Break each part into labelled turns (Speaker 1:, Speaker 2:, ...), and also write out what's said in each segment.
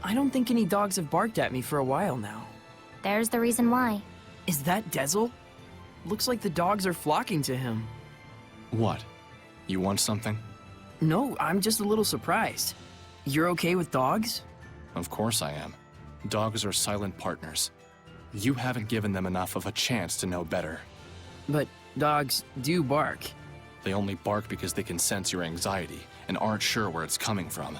Speaker 1: I don't think any dogs have barked at me for a while now.
Speaker 2: There's the reason why.
Speaker 1: Is that Dezel? Looks like the dogs are flocking to him.
Speaker 3: What? You want something?
Speaker 1: No, I'm just a little surprised. You're okay with dogs?
Speaker 3: Of course I am. Dogs are silent partners. You haven't given them enough of a chance to know better.
Speaker 1: But dogs do bark.
Speaker 3: They only bark because they can sense your anxiety and aren't sure where it's coming from.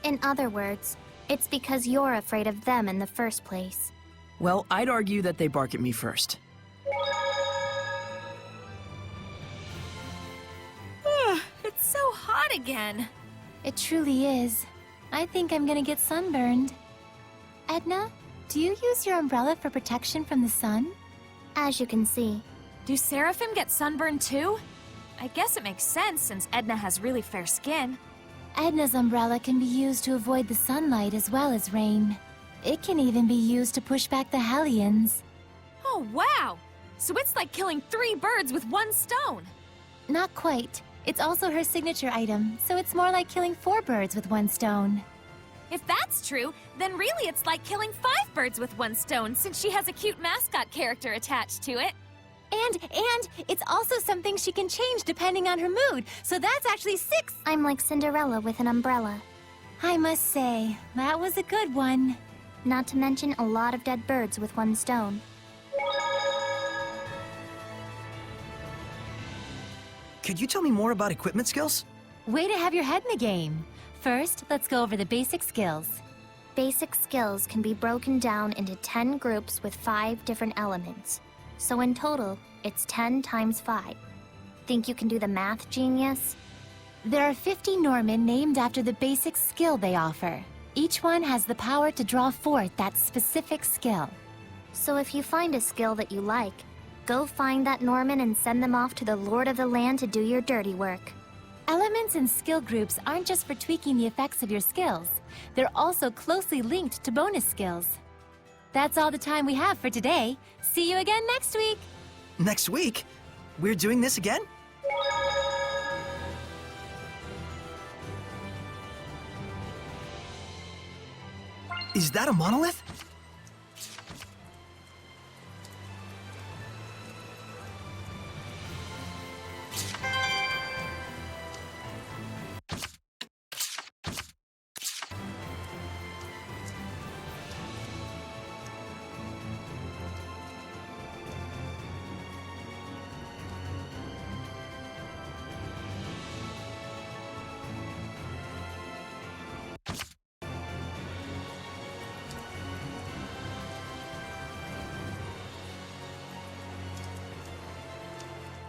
Speaker 2: In other words, it's because you're afraid of them in the first place.
Speaker 1: Well, I'd argue that they bark at me first.
Speaker 4: It's so hot again.
Speaker 2: It truly is. I think I'm gonna get sunburned. Edna, do you use your umbrella for protection from the sun? As you can see.
Speaker 4: Do Seraphim get sunburned too? I guess it makes sense since Edna has really fair skin.
Speaker 2: Edna's umbrella can be used to avoid the sunlight as well as rain. It can even be used to push back the Hellions.
Speaker 4: Oh, wow! So it's like killing 3 birds with 1 stone.
Speaker 2: Not quite. It's also her signature item, so it's more like killing 4 birds with 1 stone.
Speaker 4: If that's true, then really it's like killing 5 birds with 1 stone since she has a cute mascot character attached to it.
Speaker 2: And it's also something she can change depending on her mood, so that's actually 6. I'm like Cinderella with an umbrella. I must say, that was a good one. Not to mention a lot of dead birds with 1 stone.
Speaker 5: Could you tell me more about equipment skills?
Speaker 2: Way to have your head in the game. First, let's go over the basic skills. Basic skills can be broken down into 10 groups with 5 different elements. So in total, it's 10 times 5. Think you can do the math, genius? There are 50 Norman named after the basic skill they offer. Each one has the power to draw forth that specific skill. So if you find a skill that you like, go find that Norman and send them off to the Lord of the Land to do your dirty work. Elements and skill groups aren't just for tweaking the effects of your skills. They're also closely linked to bonus skills. That's all the time we have for today. See you again next week!
Speaker 5: Next week? We're doing this again? Is that a monolith?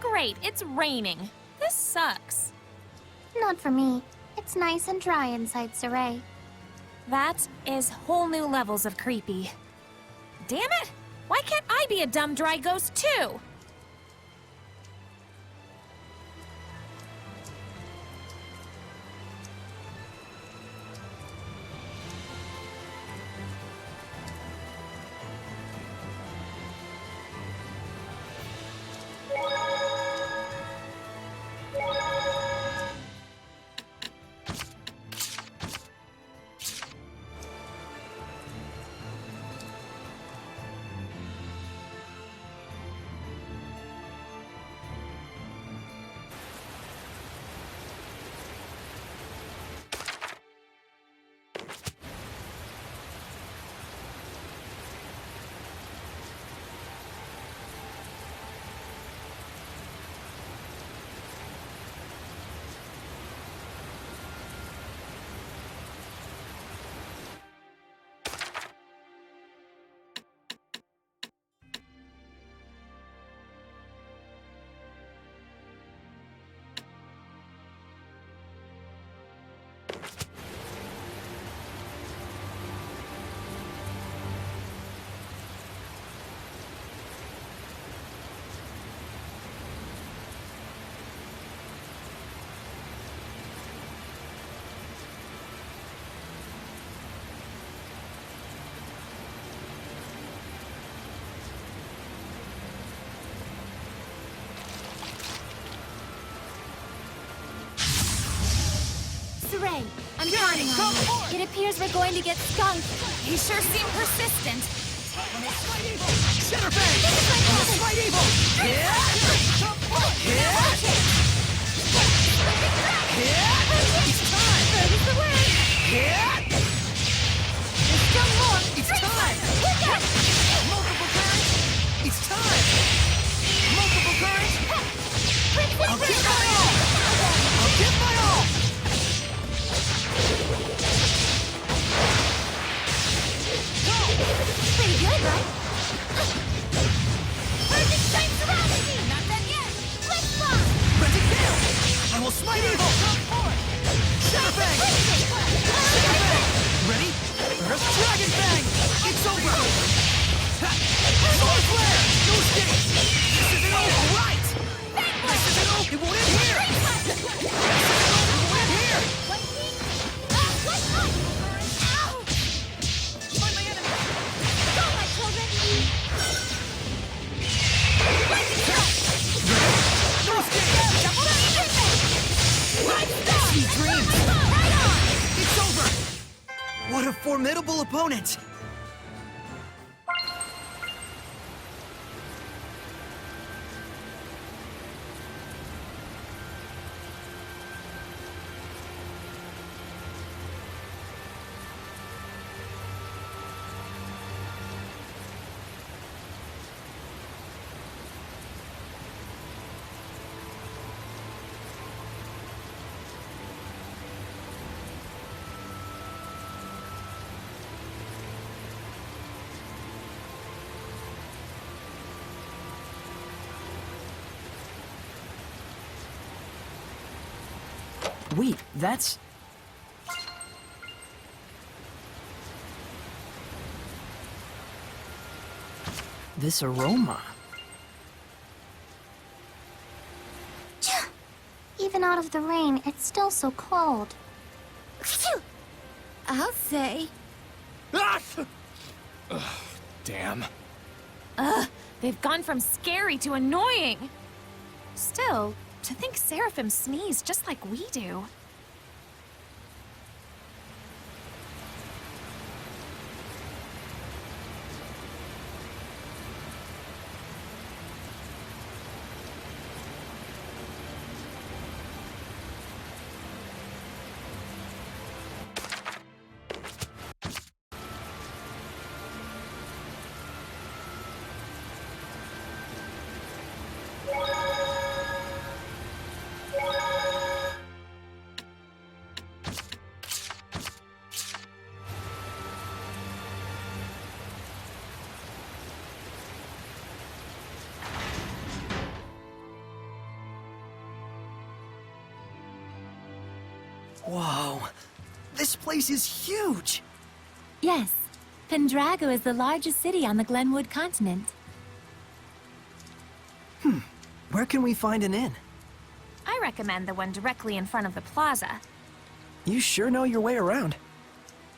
Speaker 4: Great, it's raining. This sucks.
Speaker 2: Not for me. It's nice and dry inside Saray.
Speaker 4: That is whole new levels of creepy. Damn it! Why can't I be a dumb dry ghost too?
Speaker 2: Ray. I'm counting on you. It appears we're going to get skunked.
Speaker 4: He sure seemed persistent.
Speaker 5: Shatter Bang! Slight Evil! Yeah! It's time!
Speaker 2: Furthest the way.
Speaker 5: Yeah!
Speaker 2: There's still more.
Speaker 5: It's time! Multiple currents! It's time! Multiple currents! I'll give my all! I'll give my all!
Speaker 2: Pretty good, right? Perfect time surrounding me. Not done yet. Let's bomb.
Speaker 5: Ready, fail! I will smite evil! Shatter Bang! Shatter Bang! Ready? Earth Dragon Bang! It's over! Ha! Solar Flare! No escape! This isn't over, right! This isn't over! It won't end here! This isn't over! It won't end here!
Speaker 2: Ow!
Speaker 5: Find my enemy!
Speaker 2: Go, my children!
Speaker 5: No escape! Sweet dreams! It's over! What a formidable opponent!
Speaker 1: Wait, that's... This aroma.
Speaker 2: Even out of the rain, it's still so cold.
Speaker 4: I'll say.
Speaker 3: Damn.
Speaker 4: They've gone from scary to annoying. Still, to think Seraphim sneeze just like we do.
Speaker 5: Whoa, this place is huge!
Speaker 2: Yes, Pendrago is the largest city on the Glenwood continent.
Speaker 5: Where can we find an inn?
Speaker 4: I recommend the one directly in front of the plaza.
Speaker 5: You sure know your way around.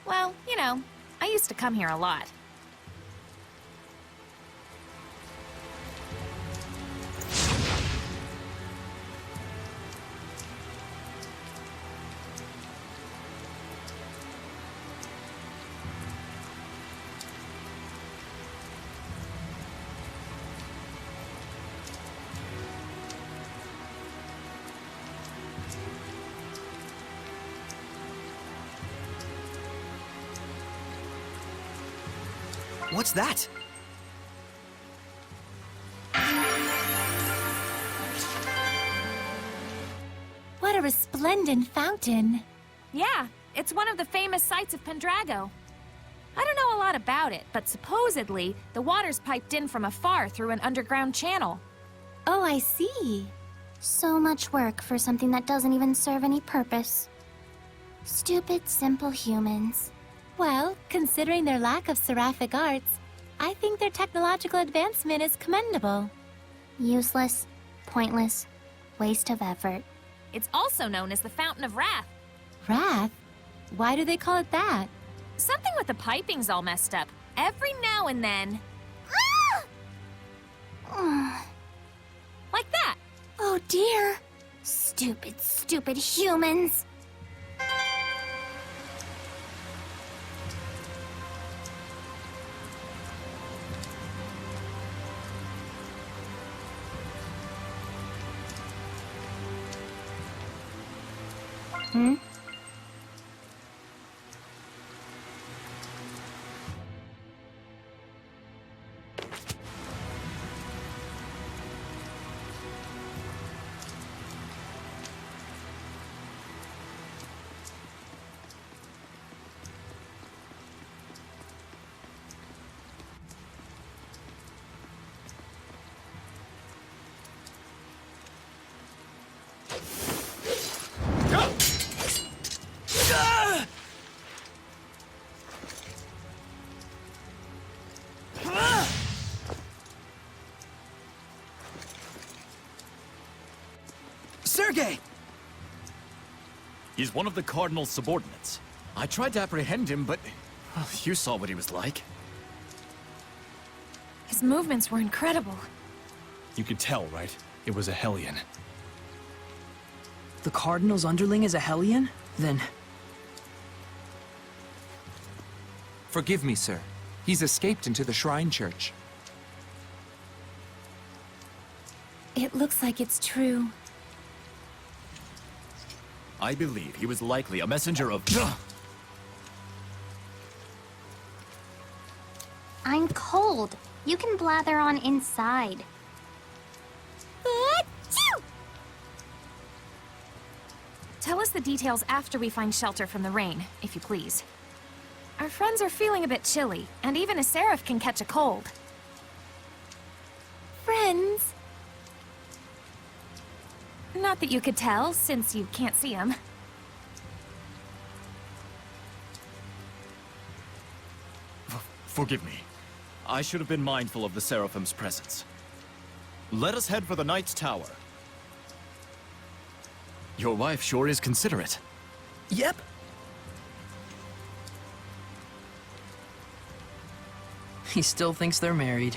Speaker 4: Well, you know, I used to come here a lot.
Speaker 5: What's that?
Speaker 2: What a resplendent fountain.
Speaker 4: Yeah, it's one of the famous sights of Pendrago. I don't know a lot about it, but supposedly, the water's piped in from afar through an underground channel.
Speaker 2: Oh, I see. So much work for something that doesn't even serve any purpose. Stupid, simple humans. Well, considering their lack of seraphic arts, I think their technological advancement is commendable. Useless, pointless, waste of effort.
Speaker 4: It's also known as the Fountain of Wrath.
Speaker 2: Wrath? Why do they call it that?
Speaker 4: Something with the piping's all messed up. Every now and then. Like that.
Speaker 2: Oh dear. Stupid, stupid humans. Hmm?
Speaker 5: Sergei!
Speaker 6: He's one of the Cardinal's subordinates. I tried to apprehend him, but well, you saw what he was like.
Speaker 4: His movements were incredible.
Speaker 3: You could tell, right? It was a Hellion.
Speaker 1: The Cardinal's underling is a Hellion? Then
Speaker 7: Forgive me, sir. He's escaped into the Shrine Church.
Speaker 2: It looks like it's true.
Speaker 6: I believe he was likely a messenger of...
Speaker 2: I'm cold. You can blather on inside.
Speaker 4: Tell us the details after we find shelter from the rain, if you please. Our friends are feeling a bit chilly, and even a seraph can catch a cold.
Speaker 2: Friends.
Speaker 4: Not that you could tell, since you can't see them.
Speaker 6: Forgive me. I should have been mindful of the Seraphim's presence. Let us head for the Knight's Tower. Your wife sure is considerate.
Speaker 1: yep. He still thinks they're married.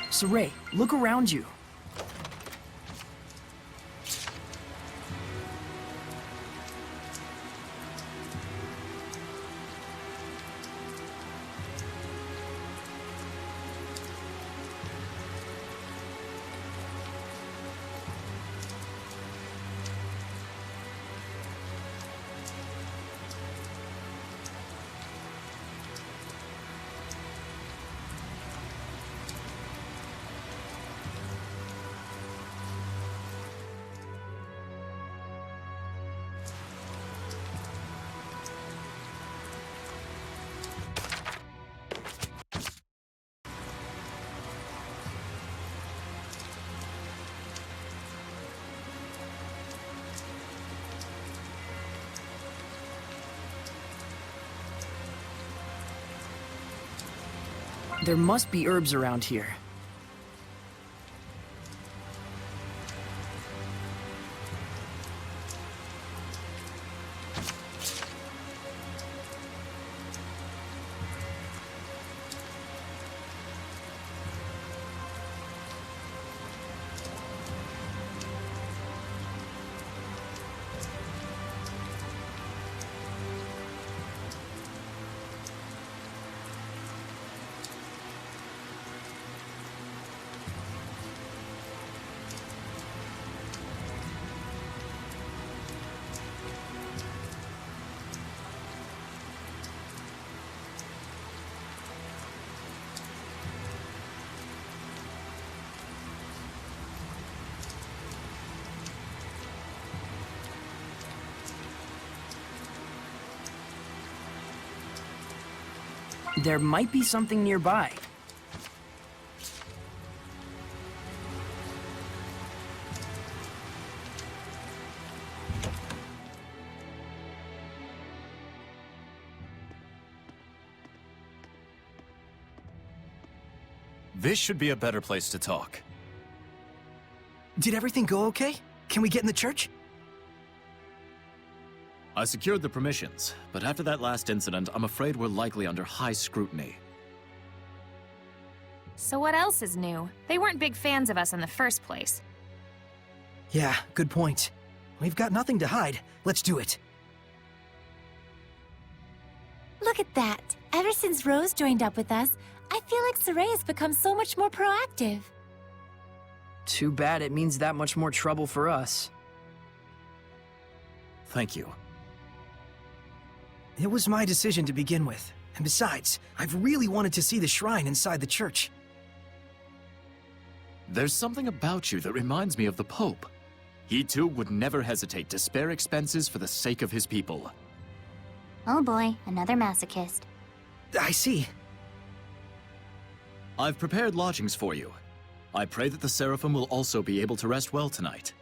Speaker 1: Saray, look around you. There must be herbs around here. There might be something nearby.
Speaker 6: This should be a better place to talk.
Speaker 5: Did everything go okay? Can we get in the church?
Speaker 6: I secured the permissions, but after that last incident, I'm afraid we're likely under high scrutiny.
Speaker 4: So what else is new? They weren't big fans of us in the first place.
Speaker 5: Yeah, good point. We've got nothing to hide. Let's do it.
Speaker 2: Look at that. Ever since Rose joined up with us, I feel like Saray has become so much more proactive.
Speaker 1: Too bad it means that much more trouble for us.
Speaker 6: Thank you.
Speaker 5: It was my decision to begin with. And besides, I've really wanted to see the shrine inside the church.
Speaker 6: There's something about you that reminds me of the Pope. He too would never hesitate to spare expenses for the sake of his people.
Speaker 2: Oh boy, another masochist.
Speaker 5: I see.
Speaker 6: I've prepared lodgings for you. I pray that the Seraphim will also be able to rest well tonight.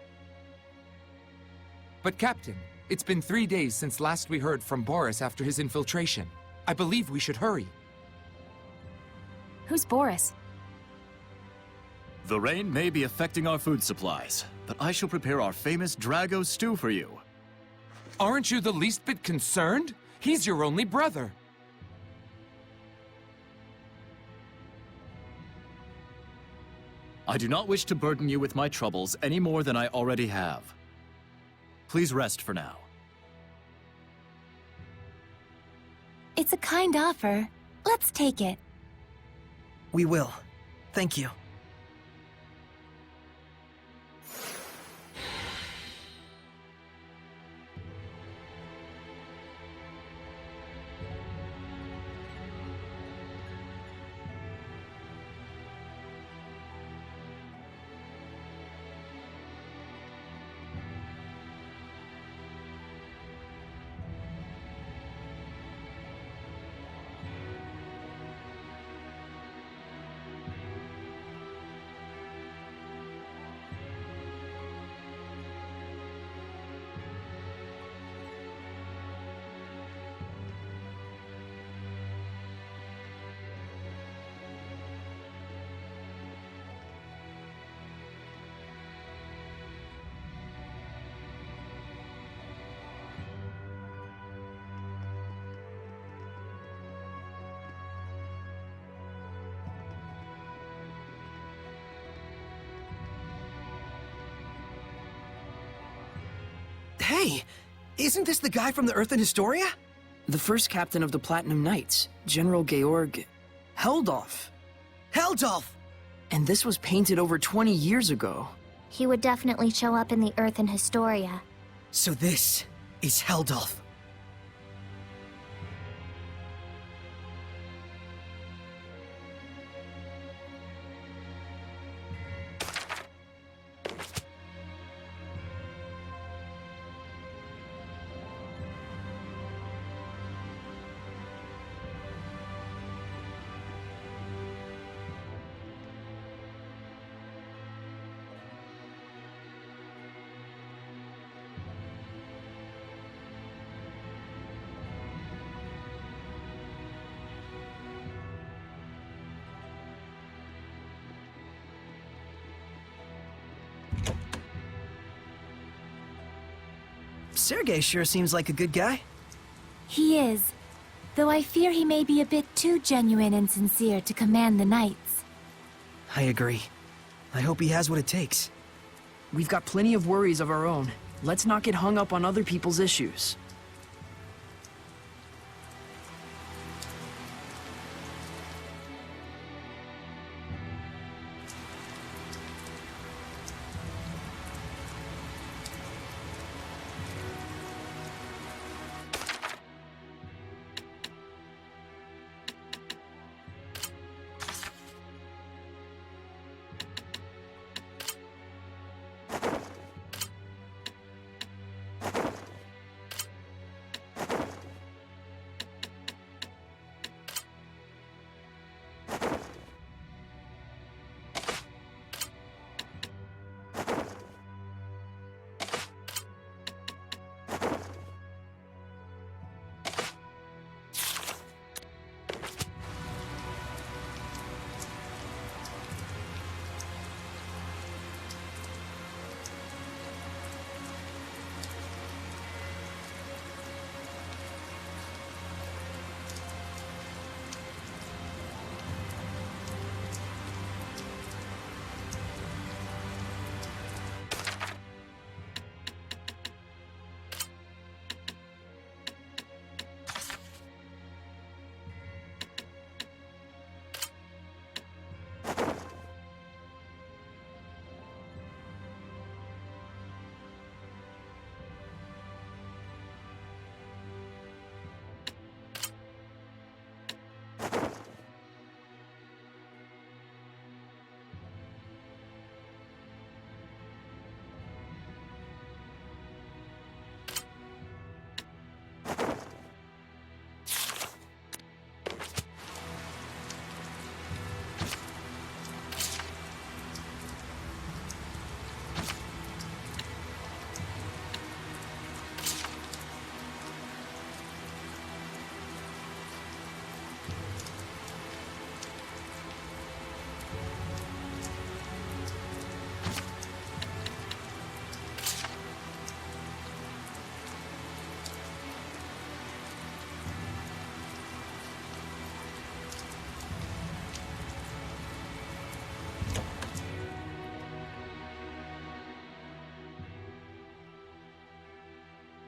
Speaker 7: But Captain, it's been 3 days since last we heard from Boris after his infiltration. I believe we should hurry.
Speaker 4: Who's Boris?
Speaker 6: The rain may be affecting our food supplies, but I shall prepare our famous Drago stew for you.
Speaker 7: Aren't you the least bit concerned? He's your only brother.
Speaker 6: I do not wish to burden you with my troubles any more than I already have. Please rest for now.
Speaker 2: It's a kind offer. Let's take it.
Speaker 5: We will. Thank you. Hey, isn't this the guy from the Earth in Historia?
Speaker 1: The first captain of the Platinum Knights, General Georg Heldolf.
Speaker 5: Heldolf!
Speaker 1: And this was painted over 20 years ago.
Speaker 2: He would definitely show up in the Earth in Historia.
Speaker 5: So this is Heldolf. Sergei sure seems like a good guy.
Speaker 4: He is. Though I fear he may be a bit too genuine and sincere to command the Knights.
Speaker 5: I agree. I hope he has what it takes.
Speaker 1: We've got plenty of worries of our own. Let's not get hung up on other people's issues.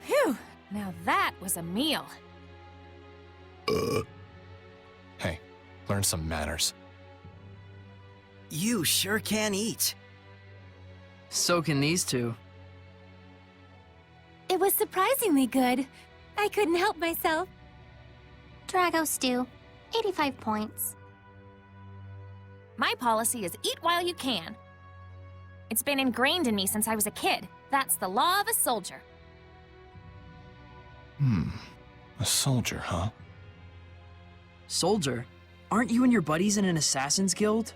Speaker 4: Phew! Now that was a meal.
Speaker 3: Hey, learn some manners.
Speaker 5: You sure can eat.
Speaker 1: So can these two.
Speaker 4: It was surprisingly good. I couldn't help myself.
Speaker 2: Drago stew, 85 points.
Speaker 4: My policy is eat while you can. It's been ingrained in me since I was a kid. That's the law of a soldier.
Speaker 3: A soldier, huh?
Speaker 1: Soldier? Aren't you and your buddies in an assassin's guild?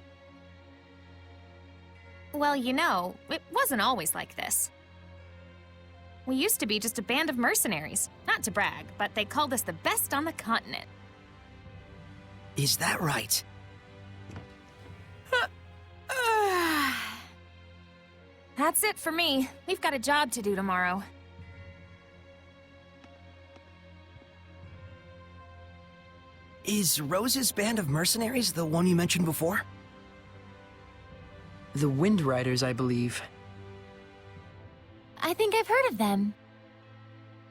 Speaker 4: Well, you know, it wasn't always like this. We used to be just a band of mercenaries. Not to brag, but they called us the best on the continent.
Speaker 5: Is that right?
Speaker 4: That's it for me. We've got a job to do tomorrow.
Speaker 5: Is Rose's band of mercenaries the one you mentioned before?
Speaker 1: The Wind Riders, I believe.
Speaker 4: I think I've heard of them.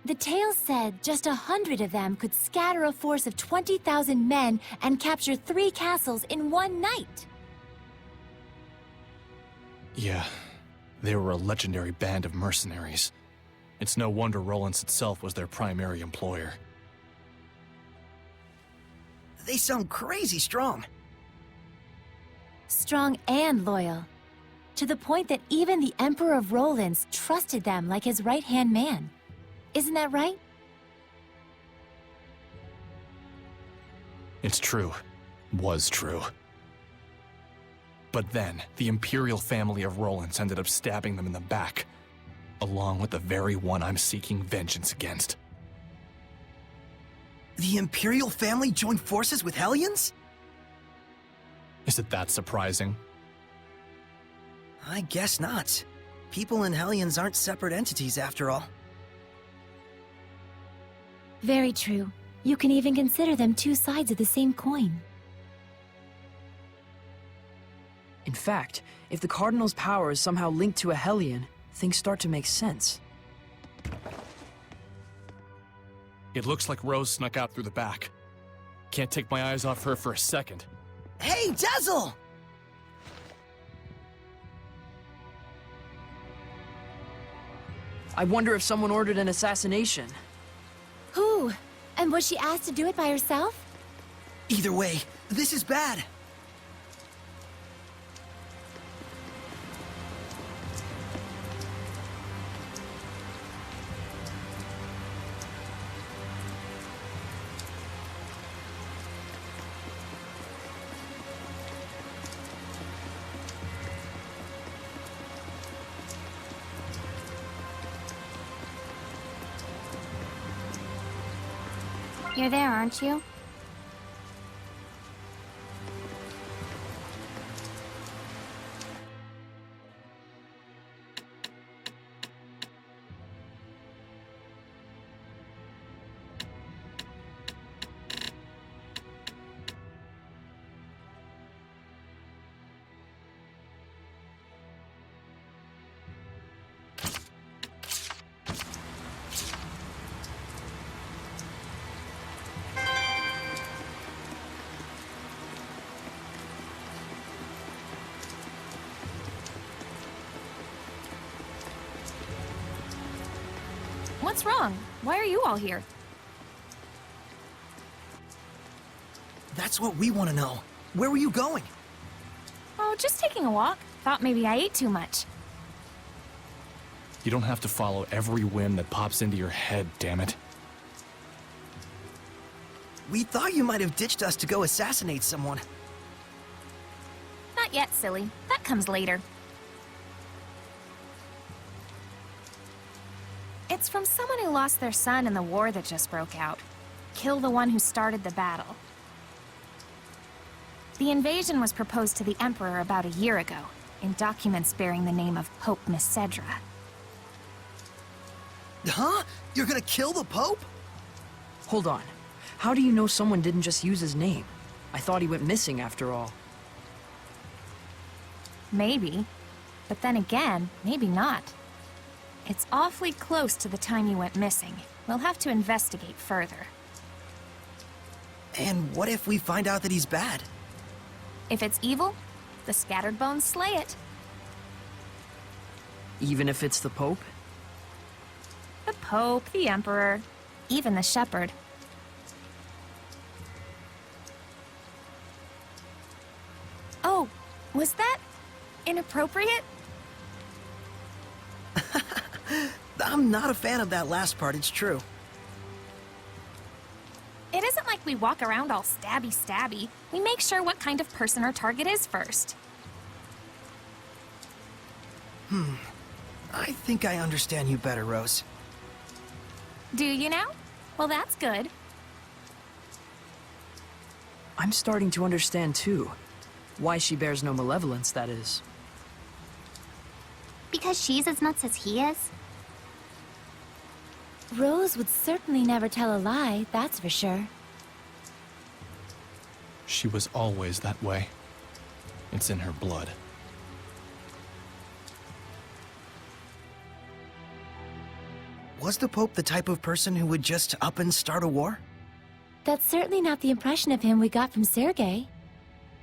Speaker 8: The tale said just 100 of them could scatter a force of 20,000 men and capture 3 castles in one night.
Speaker 3: Yeah, they were a legendary band of mercenaries. It's no wonder Rollins itself was their primary employer.
Speaker 1: They sound crazy strong.
Speaker 8: Strong and loyal. To the point that even the Emperor of Rollins trusted them like his right-hand man. Isn't that right?
Speaker 3: It's true. Was true. But then, the Imperial family of Rollins ended up stabbing them in the back, along with the very one I'm seeking vengeance against.
Speaker 1: The Imperial family joined forces with Hellions?
Speaker 3: Is it that surprising?
Speaker 1: I guess not. People and Hellions aren't separate entities after all.
Speaker 8: Very true. You can even consider them 2 sides of the same coin.
Speaker 1: In fact, if the Cardinal's power is somehow linked to a Hellion, things start to make sense.
Speaker 3: It looks like Rose snuck out through the back. Can't take my eyes off her for a second.
Speaker 1: Hey, Dazzle! I wonder if someone ordered an assassination.
Speaker 8: Who? And was she asked to do it by herself?
Speaker 1: Either way, this is bad.
Speaker 2: You're there, aren't you?
Speaker 4: What's wrong? Why are you all here?
Speaker 1: That's what we want to know. Where were you going?
Speaker 4: Oh, just taking a walk. Thought maybe I ate too much.
Speaker 3: You don't have to follow every whim that pops into your head, damn it.
Speaker 1: We thought you might have ditched us to go assassinate someone.
Speaker 4: Not yet, silly. That comes later. It's from someone who lost their son in the war that just broke out. Kill the one who started the battle. The invasion was proposed to the Emperor about a year ago, in documents bearing the name of Pope Messedra.
Speaker 1: Huh? You're gonna kill the Pope?
Speaker 9: Hold on. How do you know someone didn't just use his name? I thought he went missing after all.
Speaker 4: Maybe. But then again, maybe not. It's awfully close to the time he went missing. We'll have to investigate further.
Speaker 1: And what if we find out that he's bad?
Speaker 4: If it's evil, the scattered bones slay it.
Speaker 9: Even if it's the Pope?
Speaker 4: The Pope, the Emperor, even the Shepherd. Oh, was that inappropriate?
Speaker 1: I'm not a fan of that last part, it's true.
Speaker 4: It isn't like we walk around all stabby-stabby. We make sure what kind of person our target is first.
Speaker 1: I think I understand you better, Rose.
Speaker 4: Do you now? Well, that's good.
Speaker 9: I'm starting to understand too. Why she bears no malevolence, that is.
Speaker 2: Because she's as nuts as he is?
Speaker 8: Rose would certainly never tell a lie, that's for sure.
Speaker 3: She was always that way. It's in her blood.
Speaker 5: Was the Pope the type of person who would just up and start a war?
Speaker 8: That's certainly not the impression of him we got from Sergei.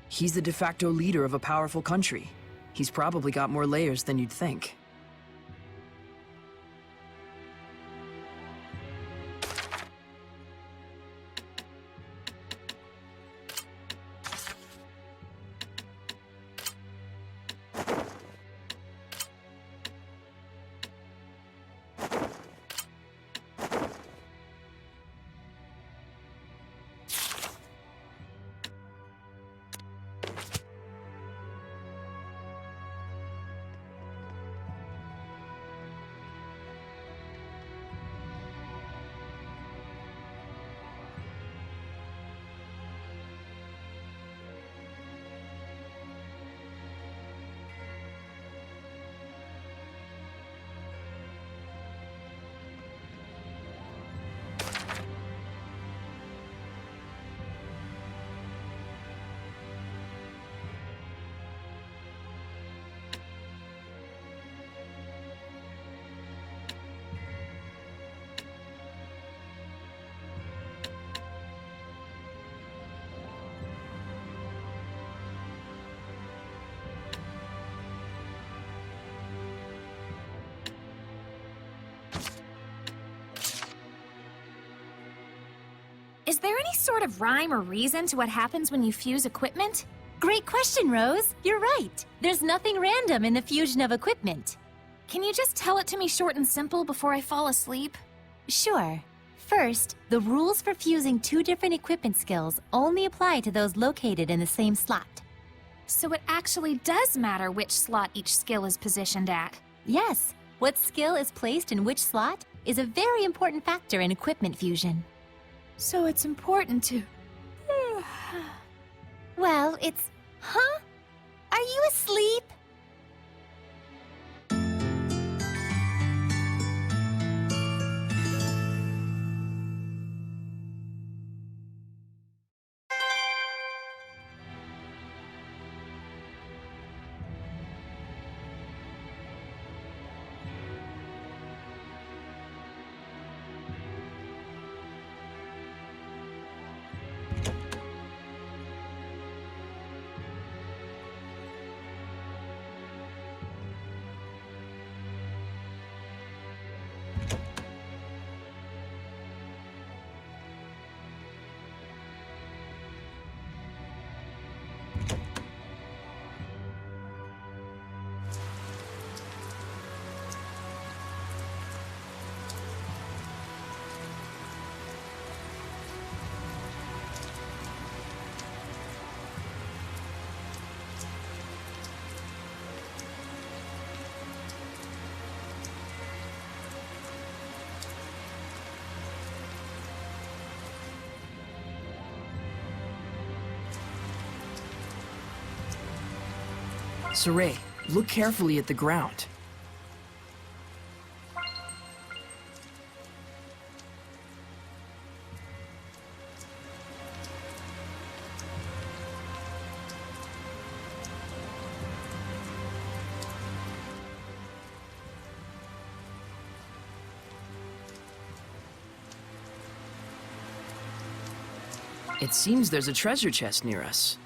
Speaker 1: He's the de facto leader of a powerful country. He's probably got more layers than you'd think.
Speaker 4: Is there any sort of rhyme or reason to what happens when you fuse equipment?
Speaker 8: Great question, Rose. You're right. There's nothing random in the fusion of equipment.
Speaker 4: Can you just tell it to me short and simple before I fall asleep?
Speaker 8: Sure. First, the rules for fusing two different equipment skills only apply to those located in the same slot.
Speaker 4: So it actually does matter which slot each skill is positioned at.
Speaker 8: Yes, what skill is placed in which slot is a very important factor in equipment fusion.
Speaker 4: So it's important to...
Speaker 8: Well, it's... Huh? Are you asleep?
Speaker 1: Saray, look carefully at the ground. It seems there's a treasure chest near us.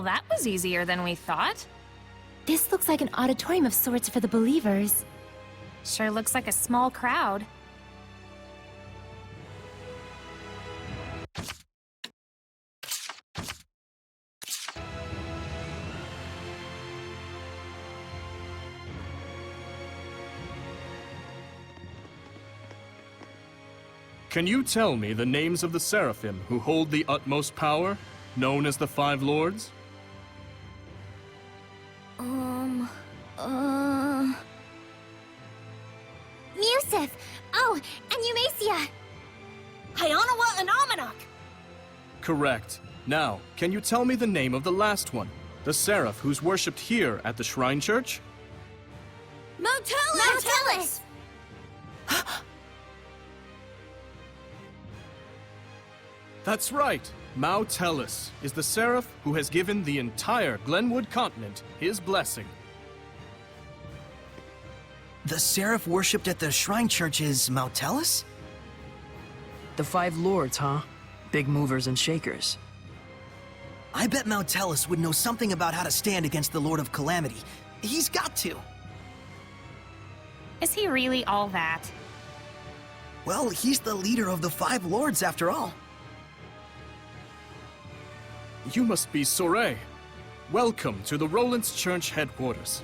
Speaker 4: Well, that was easier than we thought.
Speaker 8: This looks like an auditorium of sorts for the believers.
Speaker 4: Sure looks like a small crowd.
Speaker 10: Can you tell me the names of the Seraphim who hold the utmost power, known as the Five Lords?
Speaker 2: Musith! Oh, and Eumacia!
Speaker 11: Hyanawa and Amanok!
Speaker 10: Correct. Now, can you tell me the name of the last one? The Seraph who's worshipped here at the Shrine Church?
Speaker 2: Motellus!
Speaker 10: That's right. Mao Tellus is the Seraph who has given the entire Glenwood continent his blessing.
Speaker 5: The Seraph worshipped at the Shrine Church is Mautellus?
Speaker 1: The Five Lords, huh? Big movers and shakers.
Speaker 5: I bet Mautellus would know something about how to stand against the Lord of Calamity. He's got to.
Speaker 4: Is he really all that?
Speaker 5: Well, he's the leader of the Five Lords after all.
Speaker 10: You must be Soray. Welcome to the Roland's Church headquarters.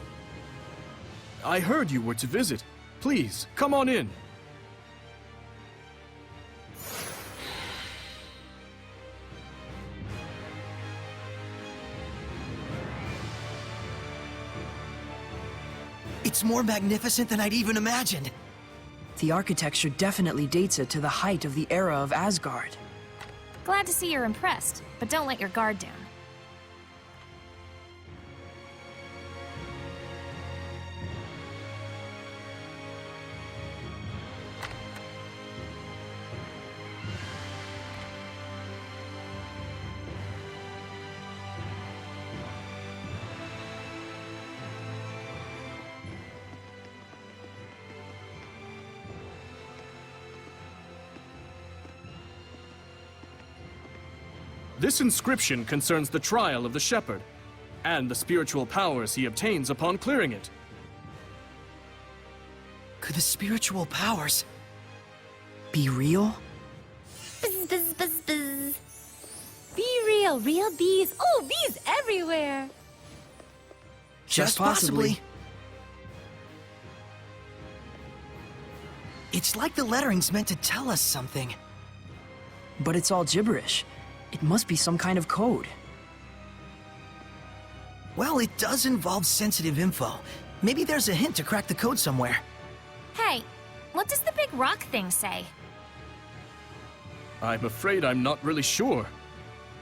Speaker 10: I heard you were to visit. Please, come on in.
Speaker 5: It's more magnificent than I'd even imagined.
Speaker 1: The architecture definitely dates it to the height of the era of Asgard.
Speaker 4: Glad to see you're impressed, but don't let your guard down.
Speaker 10: This inscription concerns the trial of the shepherd, and the spiritual powers he obtains upon clearing it.
Speaker 5: Could the spiritual powers
Speaker 1: Be real?
Speaker 2: Buzz, buzz, buzz, buzz.
Speaker 8: Be real, real bees. Oh, bees everywhere.
Speaker 5: just
Speaker 1: possibly.
Speaker 5: possibly? It's like the lettering's meant to tell us something.
Speaker 1: But it's all gibberish. It must be some kind of code.
Speaker 5: Well, it does involve sensitive info. Maybe there's a hint to crack the code somewhere.
Speaker 4: Hey, what does the big rock thing say?
Speaker 10: I'm afraid I'm not really sure.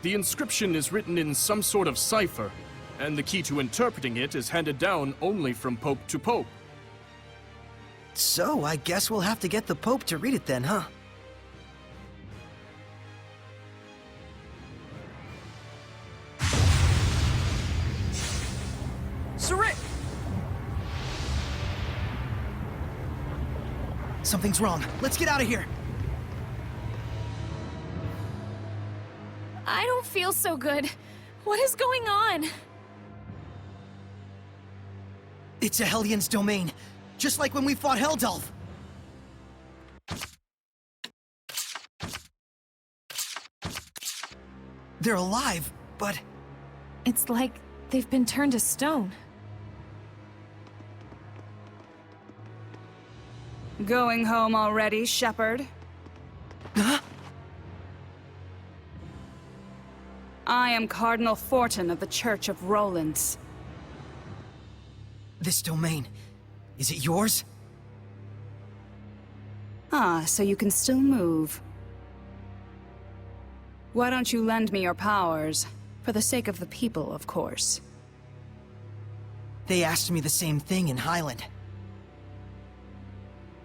Speaker 10: The inscription is written in some sort of cipher, and the key to interpreting it is handed down only from pope to pope.
Speaker 5: So, I guess we'll have to get the Pope to read it then, huh?
Speaker 1: Sarit!
Speaker 5: Something's wrong. Let's get out of here.
Speaker 4: I don't feel so good. What is going on?
Speaker 5: It's a Hellions domain, just like when we fought Heldalf. They're alive, but
Speaker 4: It's like they've been turned to stone.
Speaker 11: Going home already, Shepherd?
Speaker 5: huh?
Speaker 11: I am Cardinal Fortin of the Church of Roland's.
Speaker 5: This domain, is it yours?
Speaker 11: Ah, so you can still move. Why don't you lend me your powers? For the sake of the people, of course.
Speaker 5: They asked me the same thing in Highland.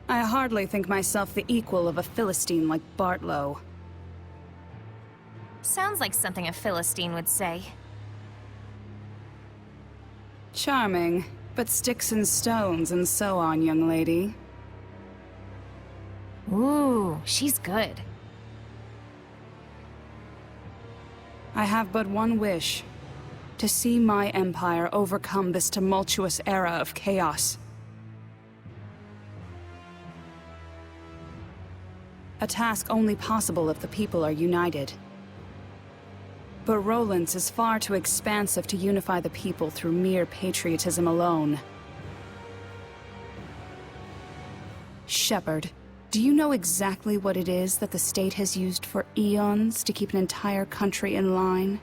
Speaker 11: I hardly think myself the equal of a Philistine like Bartlow.
Speaker 4: Sounds like something a Philistine would say.
Speaker 11: Charming, but sticks and stones and so on, young lady.
Speaker 4: Ooh, she's good.
Speaker 11: I have but one wish. to see my empire overcome this tumultuous era of chaos. A task only possible if the people are united. But Roland's is far too expansive to unify the people through mere patriotism alone. Shepard, do you know exactly what it is that the state has used for eons to keep an entire country in line?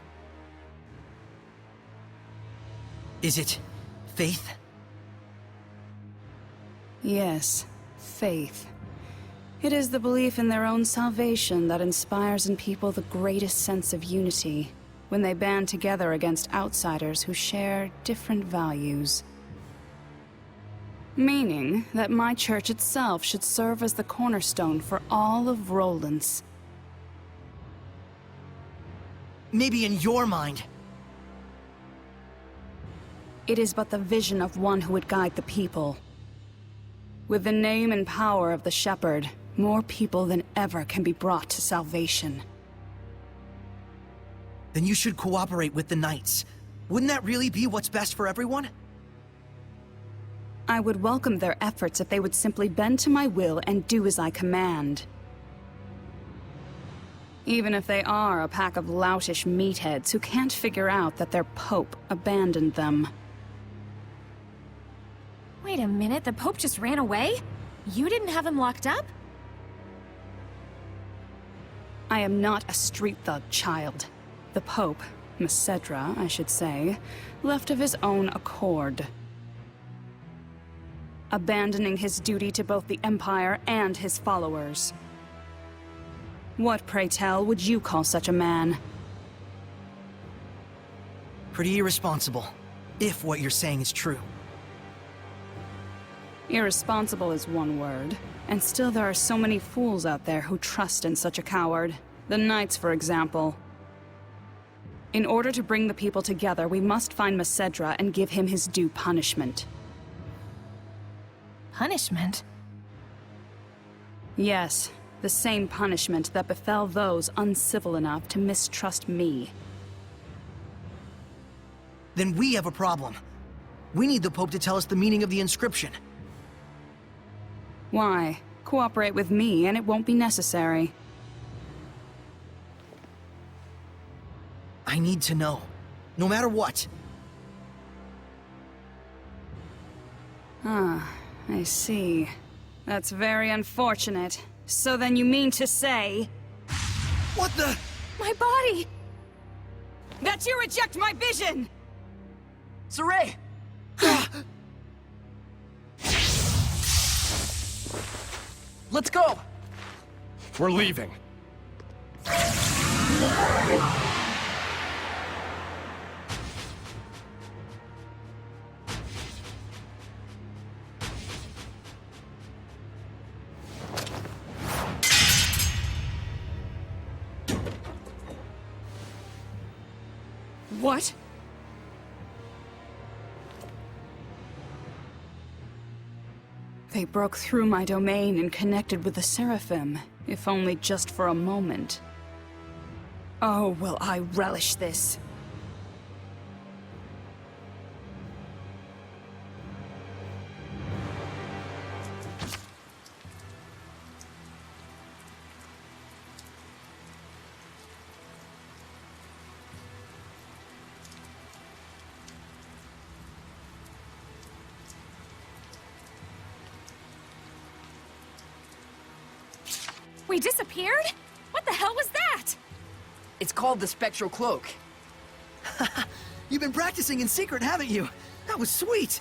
Speaker 5: Is it faith?
Speaker 11: Yes, faith. It is the belief in their own salvation that inspires in people the greatest sense of unity when they band together against outsiders who share different values. Meaning that my church itself should serve as the cornerstone for all of Roland's.
Speaker 5: Maybe in your mind.
Speaker 11: It is but the vision of one who would guide the people. With the name and power of the Shepherd, more people than ever can be brought to salvation.
Speaker 5: Then you should cooperate with the Knights. Wouldn't that really be what's best for everyone?
Speaker 11: I would welcome their efforts if they would simply bend to my will and do as I command. Even if they are a pack of loutish meatheads who can't figure out that their Pope abandoned them.
Speaker 4: Wait a minute, the Pope just ran away? You didn't have him locked up?
Speaker 11: I am not a street thug, child. The Pope, Macedra, I should say, left of his own accord. Abandoning his duty to both the Empire and his followers. What, pray tell, would you call such a man?
Speaker 5: Pretty irresponsible, if what you're saying is true.
Speaker 11: Irresponsible is one word, and still there are so many fools out there who trust in such a coward. The Knights, for example. In order to bring the people together, we must find Macedra and give him his due punishment.
Speaker 4: Punishment?
Speaker 11: Yes, the same punishment that befell those uncivil enough to mistrust me.
Speaker 5: Then we have a problem. We need the Pope to tell us the meaning of the inscription.
Speaker 11: Why? Cooperate with me and it won't be necessary.
Speaker 5: I need to know. No matter what.
Speaker 11: Ah, I see. That's very unfortunate. So then you mean to say...
Speaker 5: What the...
Speaker 4: My body!
Speaker 11: that you reject my vision!
Speaker 1: Saray! Let's go!
Speaker 3: We're leaving.
Speaker 11: What? They broke through my domain and connected with the Seraphim, if only just for a moment. Oh, will I relish this.
Speaker 4: We disappeared? What the hell was that?
Speaker 1: It's called the Spectral Cloak.
Speaker 5: You've been practicing in secret, haven't you? That was sweet!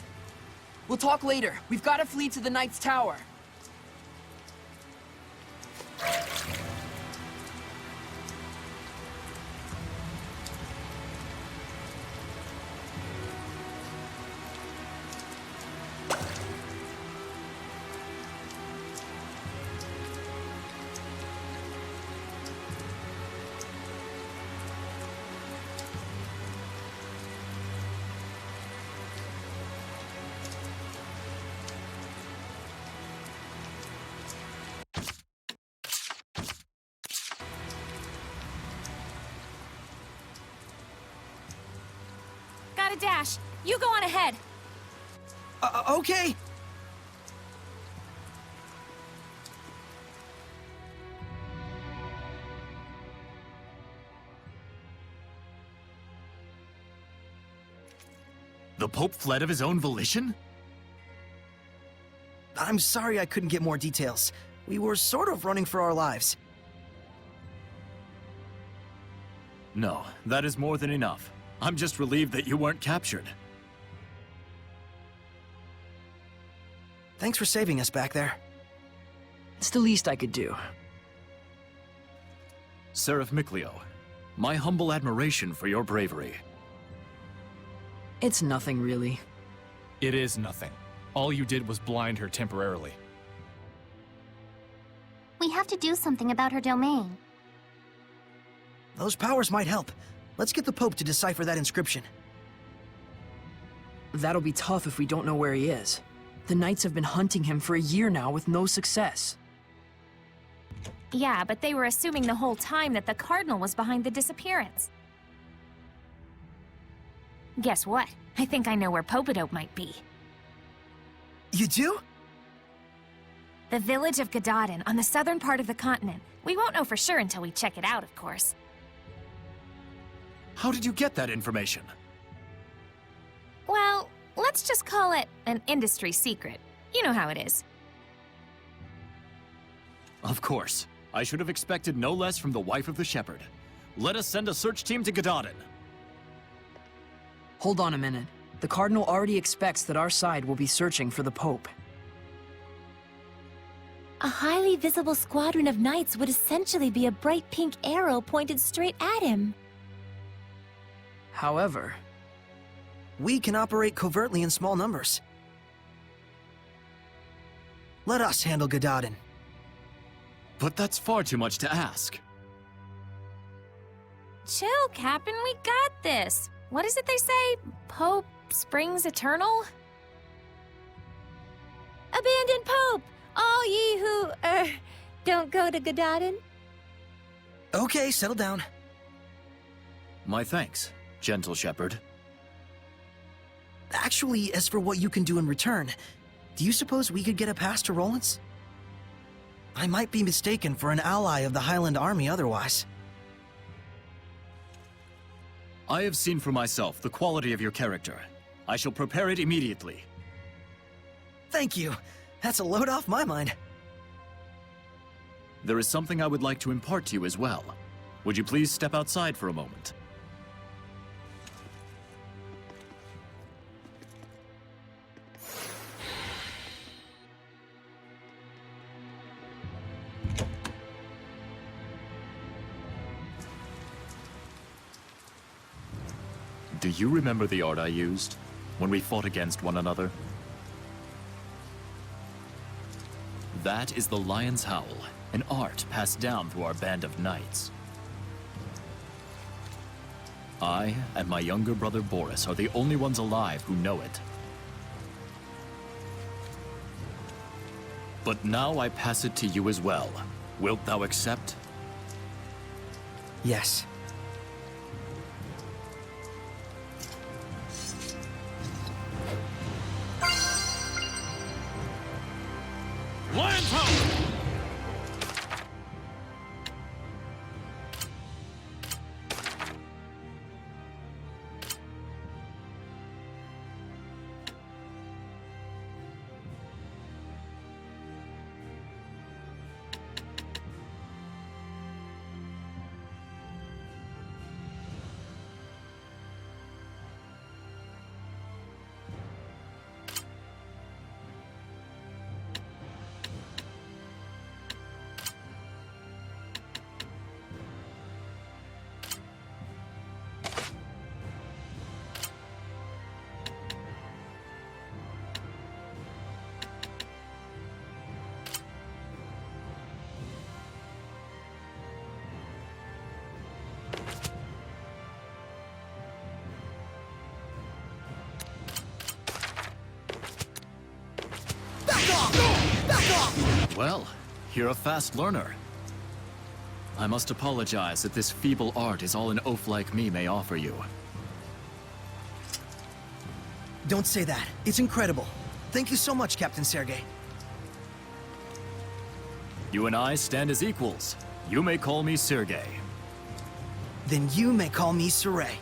Speaker 1: We'll talk later. We've got to flee to the Knight's Tower.
Speaker 4: a dash. You go on ahead.
Speaker 5: Okay.
Speaker 6: The Pope fled of his own volition?
Speaker 5: I'm sorry I couldn't get more details. We were sort of running for our lives.
Speaker 6: No, that is more than enough. I'm just relieved that you weren't captured.
Speaker 5: Thanks for saving us back there.
Speaker 1: It's the least I could do.
Speaker 6: Seraph Mikleo, my humble admiration for your bravery.
Speaker 1: It's nothing, really.
Speaker 3: It is nothing. All you did was blind her temporarily.
Speaker 2: We have to do something about her domain.
Speaker 5: Those powers might help. Let's get the Pope to decipher that inscription.
Speaker 1: That'll be tough if we don't know where he is. The Knights have been hunting him for a year now with no success.
Speaker 4: Yeah, but they were assuming the whole time that the Cardinal was behind the disappearance. Guess what? I think I know where Popadope might be.
Speaker 5: You do?
Speaker 4: The village of Gadadin on the southern part of the continent. We won't know for sure until we check it out, of course.
Speaker 6: How did you get that information?
Speaker 4: Well, let's just call it an industry secret. You know how it is.
Speaker 6: Of course. I should have expected no less from the wife of the shepherd. Let us send a search team to Gadadin.
Speaker 1: Hold on a minute. The Cardinal already expects that our side will be searching for the Pope.
Speaker 8: A highly visible squadron of knights would essentially be a bright pink arrow pointed straight at him.
Speaker 1: However,
Speaker 5: we can operate covertly in small numbers. Let us handle Gadadin.
Speaker 6: But that's far too much to ask.
Speaker 4: Chill, Captain, we got this. What is it they say? Pope springs eternal?
Speaker 8: Abandon Pope! All ye who, don't go to Gadadin.
Speaker 5: Okay, settle down.
Speaker 6: My thanks, gentle shepherd.
Speaker 5: Actually, as for what you can do in return, do you suppose we could get a pass to Rollins? I might be mistaken for an ally of the Highland Army otherwise.
Speaker 6: I have seen for myself the quality of your character. I shall prepare it immediately.
Speaker 5: Thank you. That's a load off my mind.
Speaker 6: There is something I would like to impart to you as well. Would you please step outside for a moment? Do you remember the art I used when we fought against one another? That is the Lion's Howl, an art passed down through our band of knights. I and my younger brother Boris are the only ones alive who know it. But now I pass it to you as well. Wilt thou accept?
Speaker 5: Yes.
Speaker 6: Lion's Howl! Well, you're a fast learner. I must apologize that this feeble art is all an oaf like me may offer you.
Speaker 5: Don't say that. It's incredible. Thank you so much, Captain Sergei.
Speaker 6: You and I stand as equals. You may call me Sergei.
Speaker 5: Then you may call me Saray.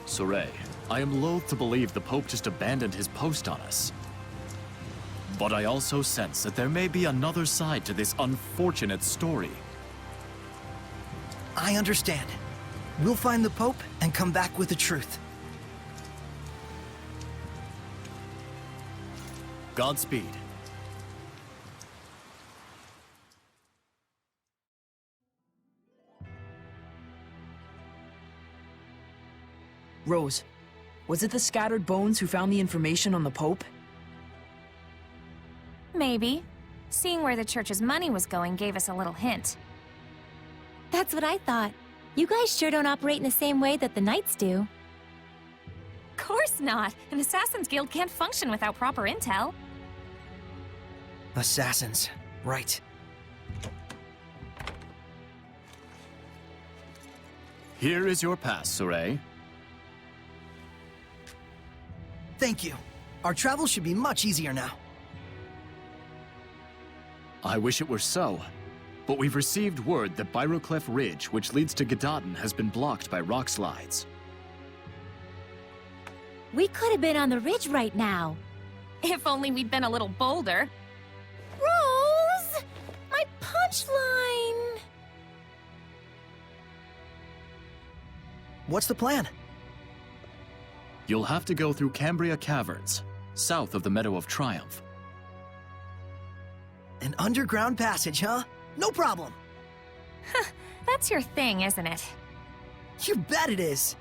Speaker 6: Soray, I am loath to believe the Pope just abandoned his post on us. But I also sense that there may be another side to this unfortunate story.
Speaker 5: I understand. We'll find the Pope and come back with the truth.
Speaker 6: Godspeed.
Speaker 1: Rose, was it the scattered bones who found the information on the Pope?
Speaker 4: Maybe. Seeing where the church's money was going gave us a little hint.
Speaker 8: That's what I thought. You guys sure don't operate in the same way that the Knights do.
Speaker 4: Course not! An Assassin's Guild can't function without proper intel.
Speaker 5: Assassins. Right.
Speaker 6: Here is your pass, Soray.
Speaker 5: Thank you. Our travel should be much easier now.
Speaker 6: I wish it were so. But we've received word that Byroclef Ridge, which leads to Gedaten, has been blocked by rock slides.
Speaker 8: We could have been on the ridge right now.
Speaker 4: If only we'd been a little bolder.
Speaker 8: Rose! My punchline!
Speaker 5: What's the plan?
Speaker 6: You'll have to go through Cambria Caverns, south of the Meadow of Triumph.
Speaker 5: An underground passage, huh? No problem.
Speaker 4: That's your thing, isn't it?
Speaker 5: You bet it is.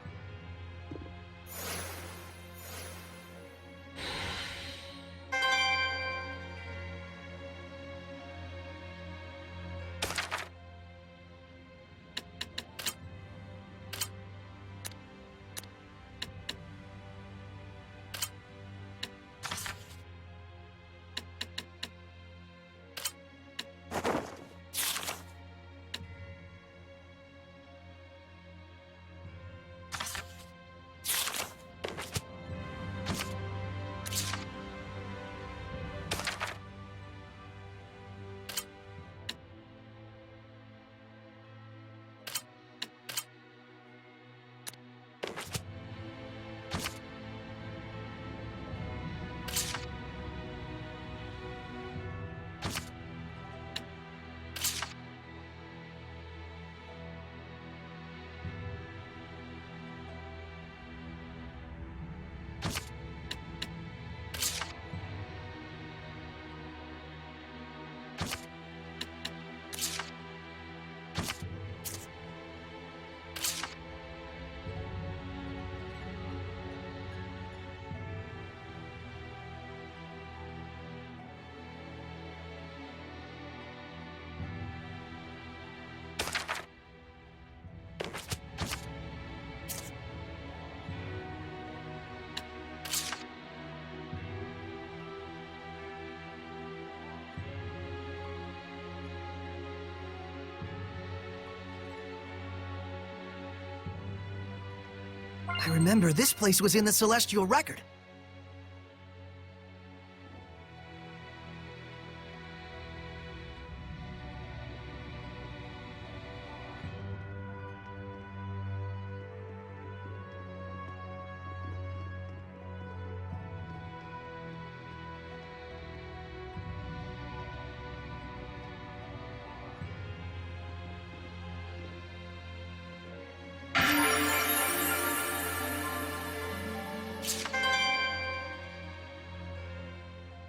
Speaker 5: I remember this place was in the Celestial Record.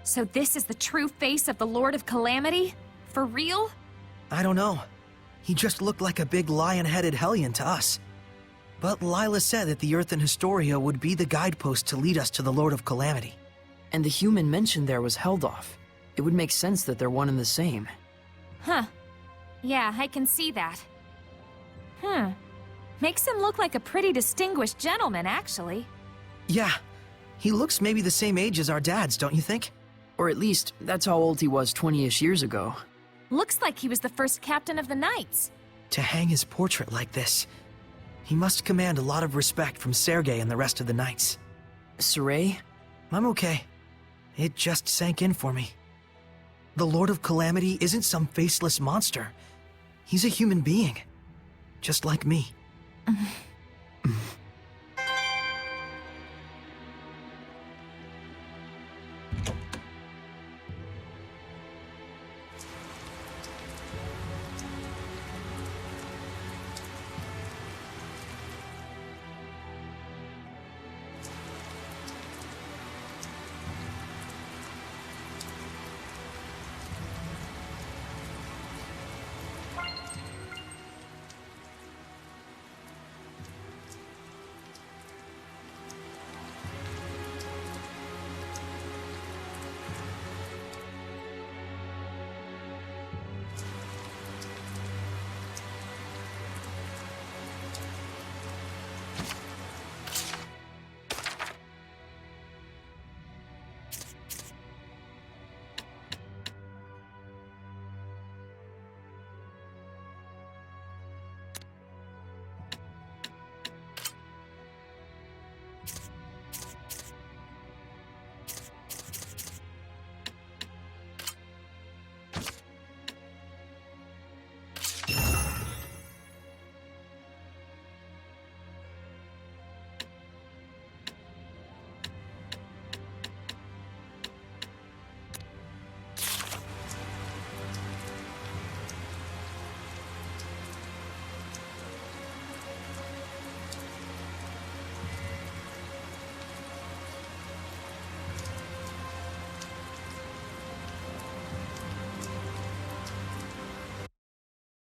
Speaker 4: So this is the true face of the Lord of Calamity? For real?
Speaker 5: I don't know. He just looked like a big lion-headed hellion to us. But Lila said that the Earth and Historia would be the guidepost to lead us to the Lord of Calamity.
Speaker 1: And the human mentioned there was Heldolf. It would make sense that they're one and the same.
Speaker 4: Huh. Yeah, I can see that. Makes him look like a pretty distinguished gentleman, actually.
Speaker 5: Yeah. He looks maybe the same age as our dads, don't you think?
Speaker 1: Or at least, that's how old he was 20-ish years ago.
Speaker 4: Looks like he was the first captain of the Knights.
Speaker 5: To hang his portrait like this, he must command a lot of respect from Sergei and the rest of the Knights.
Speaker 1: Saray?
Speaker 5: I'm okay. It just sank in for me. The Lord of Calamity isn't some faceless monster. He's a human being. Just like me.